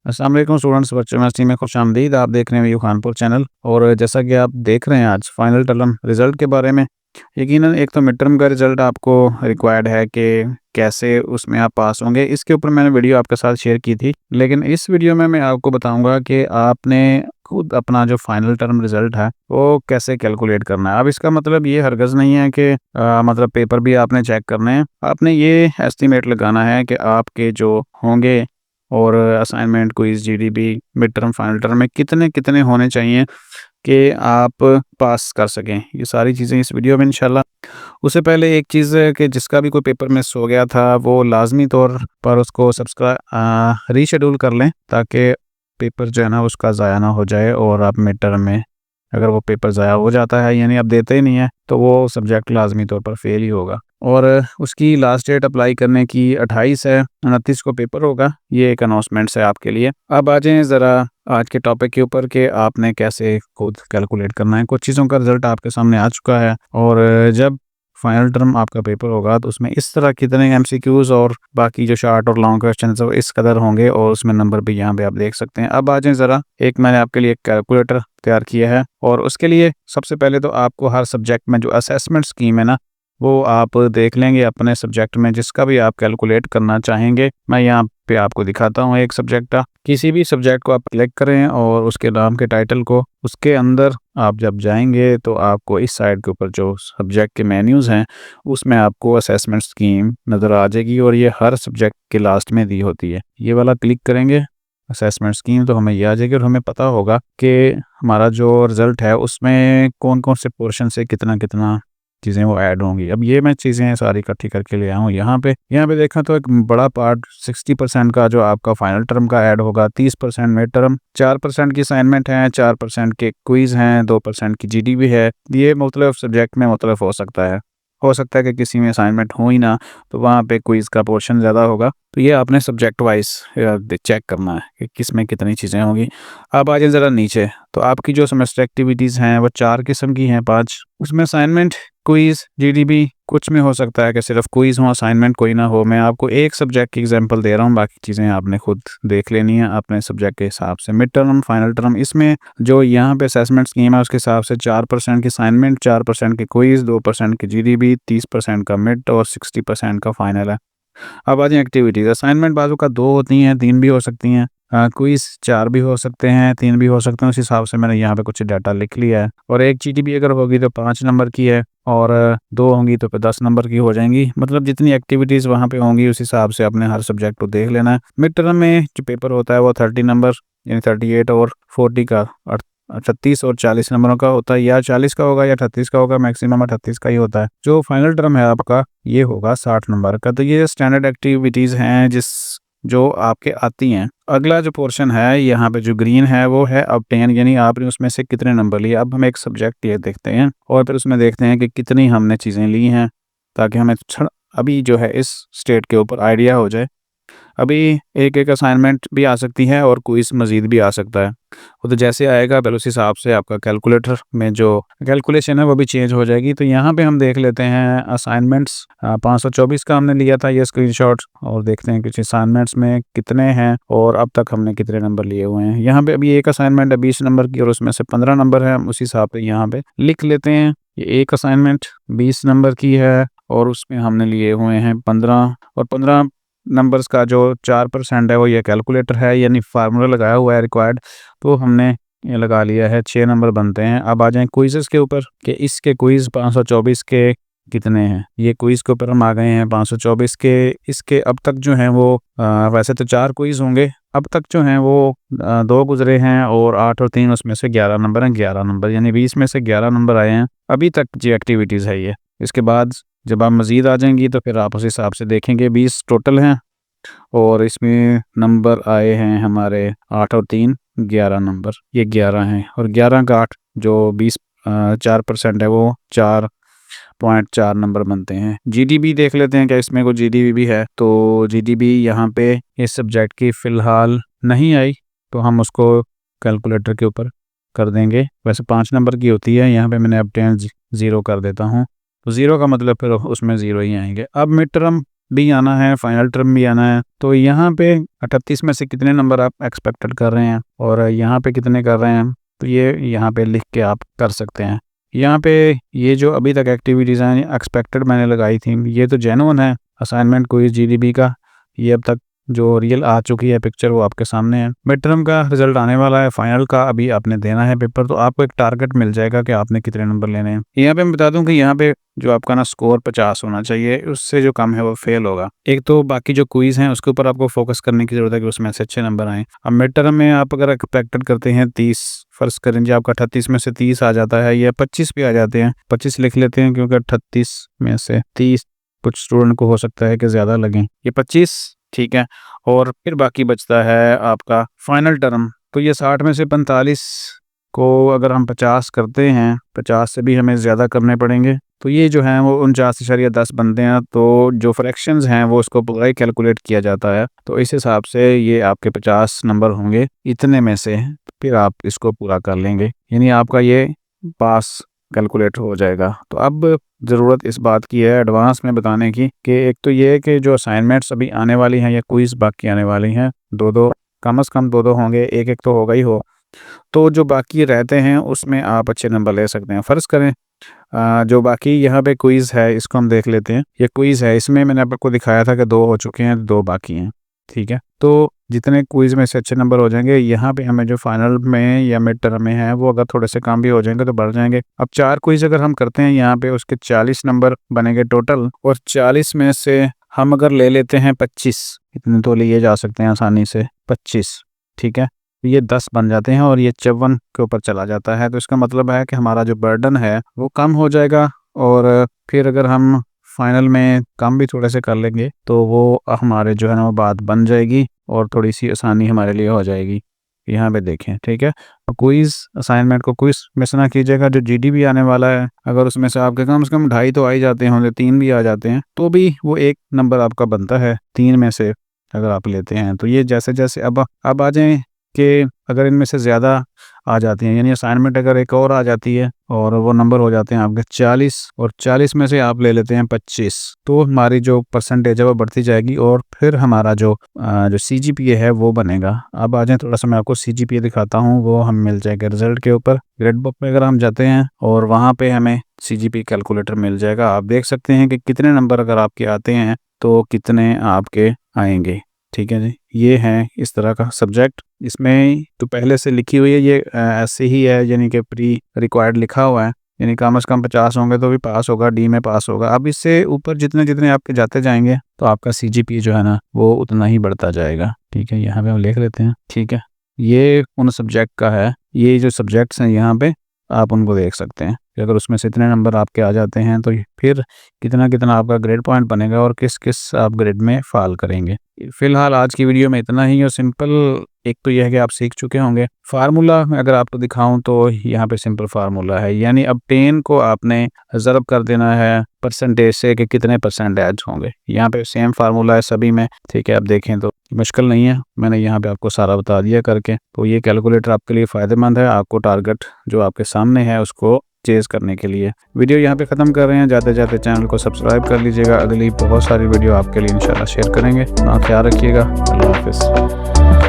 अस्सलाम वालेकुम students, virtual university में खुशामदीद। आप देख रहे हैं व्यू खानपुर चैनल। और जैसा कि आप देख रहे हैं आज फाइनल टर्म रिज़ल्ट के बारे में। यकीनन एक तो मिड टर्म का रिज़ल्ट आपको रिक्वायर्ड है कि कैसे उसमें आप पास होंगे। इसके ऊपर मैंने वीडियो आपके साथ शेयर की थी, लेकिन इस वीडियो में मैं आपको बताऊंगा कि आपने खुद अपना जो फाइनल टर्म रिज़ल्ट है वो कैसे कैलकुलेट करना है। अब इसका मतलब ये हरगज़ नहीं है कि मतलब पेपर भी आपने चेक करने हैं। आपने ये एस्टिमेट लगाना है कि आपके जो होंगे और assignment, quiz, GDB, mid term, final term में कितने होने चाहिए कि आप पास कर सकें। ये सारी चीज़ें इस वीडियो में इंशाल्लाह। उससे पहले एक चीज़ है कि जिसका भी कोई पेपर मिस हो गया था वो लाज़मी तौर पर उसको रीशेड्यूल कर लें, ताकि पेपर जो है ना उसका ज़ाया ना हो जाए। और आप मिड टर्म में अगर वो पेपर ज़ाया हो जाता है, यानी आप देते ही नहीं है, तो वो सब्जेक्ट लाज़मी तौर पर फ़ेल ही होगा। और उसकी लास्ट डेट अप्लाई करने की 28 है, 29 को पेपर होगा। ये एक अनाउंसमेंट्स है आपके लिए। अब आ जाएँ ज़रा आज के टॉपिक के ऊपर कि आपने कैसे खुद कैलकुलेट करना है। कुछ चीज़ों का रिज़ल्ट आपके सामने आ चुका है, और जब फाइनल टर्म आपका पेपर होगा तो उसमें इस तरह कितने एमसीक्यूज़ और बाकी जो शॉर्ट और लॉन्ग क्वेश्चंस हैं वो इस कदर होंगे, और उसमें नंबर भी यहाँ पे आप देख सकते हैं। अब आ जाएँ ज़रा, एक मैंने आपके लिए एक कैलकुलेटर तैयार किया है, और उसके लिए सबसे पहले तो आपको हर सब्जेक्ट में जो असेसमेंट स्कीम है ना, वो आप देख लेंगे अपने सब्जेक्ट में जिसका भी आप कैलकुलेट करना चाहेंगे। मैं यहाँ पे आपको दिखाता हूँ एक सब्जेक्ट का। किसी भी सब्जेक्ट को आप क्लिक करें और उसके नाम के टाइटल को, उसके अंदर आप जब जाएंगे तो आपको इस साइड के ऊपर जो सब्जेक्ट के मेन्यूज़ हैं उसमें आपको असेसमेंट स्कीम नज़र आ जाएगी, और ये हर सब्जेक्ट के लास्ट में दी होती है। ये वाला क्लिक करेंगे असेसमेंट स्कीम, तो हमें ये आ जाएगी और हमें पता होगा कि हमारा जो रिज़ल्ट है उसमें कौन कौन से पोर्शन से कितना कितना चीज़ें वो ऐड होंगी। अब ये मैं चीज़ें सारी इकट्ठी करके ले आया हूँ यहाँ पे देखा तो एक बड़ा पार्ट 60% का जो आपका फाइनल टर्म का ऐड होगा, 30% मिड टर्म, 4% की असाइनमेंट है, 4% के क्विज़ हैं, 2% की जीडीबी है। ये मुख्तलिफ सब्जेक्ट में मुख्तलिफ हो सकता है कि किसी में असाइनमेंट हो ही ना, तो वहाँ पे क्विज़ का पोर्शन ज़्यादा होगा। तो ये आपने सब्जेक्ट वाइज चेक करना है कि किस में कितनी चीज़ें होंगी। अब आ जाए ज़रा नीचे, तो आपकी जो सेमेस्टर एक्टिविटीज़ हैं वो 4 किस्म की हैं, 5। उसमें असाइनमेंट, क्विज़, जीडीबी, कुछ में हो सकता है कि सिर्फ क्विज़ हो, असाइनमेंट कोई ना हो। मैं आपको एक सब्जेक्ट की एग्जांपल दे रहा हूँ, बाकी चीज़ें आपने खुद देख लेनी है अपने सब्जेक्ट के हिसाब से। मिड टर्म, फाइनल टर्म, इसमें जो यहाँ पे असेसमेंट स्कीम है उसके हिसाब से 4% की असाइनमेंट, 4% की क्विज़, 2% की जीडीबी, 30% का मिड और 60% का फाइनल है। अब आ जाए एक्टिविटीज़। असाइनमेंट बाजू का 2 होती हैं, 3 भी हो सकती हैं। क्विज़ 4 भी हो सकते हैं, 3 भी हो सकते हैं। उस हिसाब से मैंने यहाँ पे कुछ डाटा लिख लिया है। और एक जीडीबी अगर होगी तो 5 नंबर की है, और 2 होंगी तो फिर 10 नंबर की हो जाएंगी। मतलब जितनी एक्टिविटीज़ वहाँ पे होंगी उस हिसाब से आपने हर सब्जेक्ट को देख लेना है। मिड टर्म में जो पेपर होता है वो 30 नंबर, यानी 38 और 40 का, 38 और 40 नंबरों का होता है, या 40 का होगा या 38 का होगा। मैक्सिमम 38 का ही होता है। जो फाइनल टर्म है आपका ये होगा 60 नंबर का। तो ये स्टैंडर्ड एक्टिविटीज़ हैं जो आपके आती हैं। अगला जो पोर्शन है यहाँ पे जो ग्रीन है वो है ऑब्टेन, यानी आपने उसमें से कितने नंबर लिए। अब हम एक सब्जेक्ट ये देखते हैं और फिर उसमें देखते हैं कि कितनी हमने चीज़ें ली हैं, ताकि हमें अभी जो है इस स्टेट के ऊपर आइडिया हो जाए। अभी एक असाइनमेंट भी आ सकती है और क्विज़ मज़ीद भी आ सकता है। वो तो जैसे आएगा फिर उस हिसाब से आपका कैलकुलेटर में जो कैलकुलेशन है वो भी चेंज हो जाएगी। तो यहाँ पे हम देख लेते हैं असाइनमेंट्स। 524 का हमने लिया था ये स्क्रीनशॉट, और देखते हैं कुछ असाइनमेंट्स में कितने हैं और अब तक हमने कितने नंबर लिए हुए हैं। यहाँ पे अभी एक असाइनमेंट है 20 नंबर की, और उसमें से 15 नंबर है। हम उस हिसाब से यहाँ पे लिख लेते हैं। ये एक असाइनमेंट 20 नंबर की है और उसमें हमने लिए हुए हैं 15, और 15 नंबर्स का जो 4% है वो ये कैलकुलेटर है, यानी फार्मूला लगाया हुआ है रिक्वायर्ड, तो हमने ये लगा लिया है। 6 नंबर बनते हैं। अब आ जाएं क्विज़ेस के ऊपर कि इसके क्विज़ 524 के कितने हैं। ये क्विज़ के ऊपर हम आ गए हैं 524 के। इसके अब तक जो हैं वो वैसे तो 4 क्विज़ होंगे, अब तक जो हैं वो 2 गुजरे हैं, और 8 और 3 उसमें से 11 नंबर हैं। 11 नंबर यानी 20 में से 11 नंबर आए हैं अभी तक जो एक्टिविटीज़ है ये। इसके बाद जब आप मज़ीद आ जाएंगी तो फिर आप उस हिसाब से देखेंगे। 20 टोटल हैं और इसमें नंबर आए हैं हमारे 8 और 3 11 नंबर, ये 11 हैं। और 11 का 8 जो 4% है वो 4.4 नंबर बनते हैं। जीडीबी देख लेते हैं क्या इसमें कोई जीडीबी भी है। तो जीडीबी यहाँ पे इस सब्जेक्ट की फ़िलहाल नहीं आई, तो हम उसको कैलकुलेटर के ऊपर कर देंगे। वैसे 5 नंबर की होती है, यहाँ पे मैंने अब 0 कर देता हूँ। तो 0 का मतलब फिर उसमें 0 ही आएंगे। अब मिड टर्म भी आना है, फाइनल टर्म भी आना है। तो यहाँ पे 38 में से कितने नंबर आप एक्सपेक्टेड कर रहे हैं और यहाँ पे कितने कर रहे हैं, तो ये यहाँ पे लिख के आप कर सकते हैं। यहाँ पे ये जो अभी तक एक्टिविटीज़ हैं एक्सपेक्टेड मैंने लगाई थी, ये तो जेन्युइन है। असाइनमेंट क्विज जीडीबी का ये अब तक जो रियल आ चुकी है पिक्चर वो आपके सामने है। मिड टर्म का रिजल्ट आने वाला है, फाइनल का अभी आपने देना है पेपर, तो आपको एक टारगेट मिल जाएगा कि आपने कितने नंबर लेने हैं। यहाँ पे मैं बता दूं कि यहाँ पे जो आपका ना स्कोर 50 होना चाहिए, उससे जो कम है वो फेल होगा। एक तो बाकी जो क्विज हैं उसके ऊपर आपको फोकस करने की जरूरत है कि उसमें से अच्छे नंबर आए। अब मिड टर्म में आप अगर एक्सपेक्टेड करते हैं 30, फर्ज करें जी आपका 38 में से 30 आ जाता है या 25 भी आ जाते हैं, 25 लिख लेते हैं क्योंकि 38 में से 30 कुछ स्टूडेंट को हो सकता है कि ज़्यादा लगें, ये 25 ठीक है। और फिर बाकी बचता है आपका फाइनल टर्म, तो ये 60 में से 45 को अगर हम 50 करते हैं, 50 से भी हमें ज़्यादा करने पड़ेंगे, तो ये जो है वो 49.10 बनते हैं। तो जो फ्रैक्शंस हैं वो उसको पूरा ही कैलकुलेट किया जाता है, तो इस हिसाब से ये आपके 50 नंबर होंगे इतने में से, फिर आप इसको पूरा कर लेंगे, यानी आपका ये पास कैलकुलेट हो जाएगा। तो अब ज़रूरत इस बात की है एडवांस में बताने की कि एक तो ये कि जो असाइनमेंट्स अभी आने वाली हैं या क्विज बाकी आने वाली हैं, दो कम से कम दो होंगे, एक तो होगा ही हो, तो जो बाकी रहते हैं उसमें आप अच्छे नंबर ले सकते हैं। फ़र्ज़ करें जो बाकी यहाँ पे क्विज़ है इसको हम देख लेते हैं। ये क्विज़ है, इसमें मैंने आपको दिखाया था कि 2 हो चुके हैं, 2 बाकी हैं, ठीक है। तो जितने क्विज़ में से अच्छे नंबर हो जाएंगे, यहाँ पे हमें जो फाइनल में या मिड टर्म में है वो अगर थोड़े से कम भी हो जाएंगे तो बढ़ जाएंगे। अब 4 क्विज़ अगर हम करते हैं यहाँ पे, उसके 40 नंबर बनेंगे टोटल, और 40 में से हम अगर ले लेते हैं 25, इतने तो लिए जा सकते हैं आसानी से, 25 ठीक है, ये 10 बन जाते हैं और ये 54 के ऊपर चला जाता है। तो इसका मतलब है कि हमारा जो बर्डन है वो कम हो जाएगा, और फिर अगर हम फाइनल में कम भी थोड़े से कर लेंगे तो वो हमारे जो है ना वो बात बन जाएगी और थोड़ी सी आसानी हमारे लिए हो जाएगी। यहाँ पे देखें, ठीक है। क्विज़ असाइनमेंट को क्विज़ मिस ना कीजिएगा। जो जीडीबी आने वाला है, अगर उसमें से आपके कम से कम 2.5 तो आ ही जाते होंगे, 3 भी आ जाते हैं, तो भी वो 1 नंबर आपका बनता है 3 में से अगर आप लेते हैं। तो ये जैसे जैसे अब आ जाएँ कि अगर इनमें से ज़्यादा आ जाती हैं, यानी असाइनमेंट अगर एक और आ जाती है और वो नंबर हो जाते हैं आपके 40, और 40 में से आप ले लेते हैं 25, तो हमारी जो परसेंटेज है वो बढ़ती जाएगी और फिर हमारा जो सीजीपीए है वो बनेगा। अब आ जाए, थोड़ा सा मैं आपको सीजीपीए दिखाता हूँ, वो हम मिल जाएगा रिजल्ट के ऊपर। ग्रेड बुक में अगर हम जाते हैं और वहाँ पे हमें सीजीपीए कैलकुलेटर मिल जाएगा, आप देख सकते हैं कि कितने नंबर अगर आपके आते हैं तो कितने आपके आएंगे, ठीक है जी। ये है इस तरह का सब्जेक्ट, इसमें तो पहले से लिखी हुई है, ये ऐसे ही है, यानी कि प्री रिक्वायर्ड लिखा हुआ है, यानी कम से कम 50 होंगे तो भी पास होगा, डी में पास होगा। अब इससे ऊपर जितने जितने आपके जाते जाएंगे तो आपका सीजीपी जो है ना वो उतना ही बढ़ता जाएगा, ठीक है। यहाँ पे हम लिख लेते हैं, ठीक है। ये उन सब्जेक्ट का है, ये जो सब्जेक्ट्स हैं यहाँ पे आप उनको देख सकते हैं कि अगर उसमें से इतने नंबर आपके आ जाते हैं तो फिर कितना कितना आपका ग्रेड पॉइंट बनेगा और किस किस आप ग्रेड में फाल करेंगे। फिलहाल आज की वीडियो में इतना ही, और सिंपल एक तो यह है कि आप सीख चुके होंगे। फार्मूला मैं अगर आपको दिखाऊं तो यहाँ पे सिंपल फार्मूला है, यानी अब 10 को आपने ज़रब कर देना है परसेंटेज से कि कितने परसेंटेज होंगे। यहाँ पे सेम फार्मूला है सभी में, ठीक है। अब देखें तो मुश्किल नहीं है, मैंने यहाँ पे आपको सारा बता दिया करके। तो ये कैलकुलेटर आपके लिए फ़ायदेमंद है, आपको टारगेट जो आपके सामने है उसको चेज़ करने के लिए। वीडियो यहाँ पे ख़त्म कर रहे हैं, जाते जाते चैनल को सब्सक्राइब कर लीजिएगा, अगली बहुत सारी वीडियो आपके लिए इंशाल्लाह शेयर करेंगे। ख्याल रखिएगा, अल्लाह हाफिज़।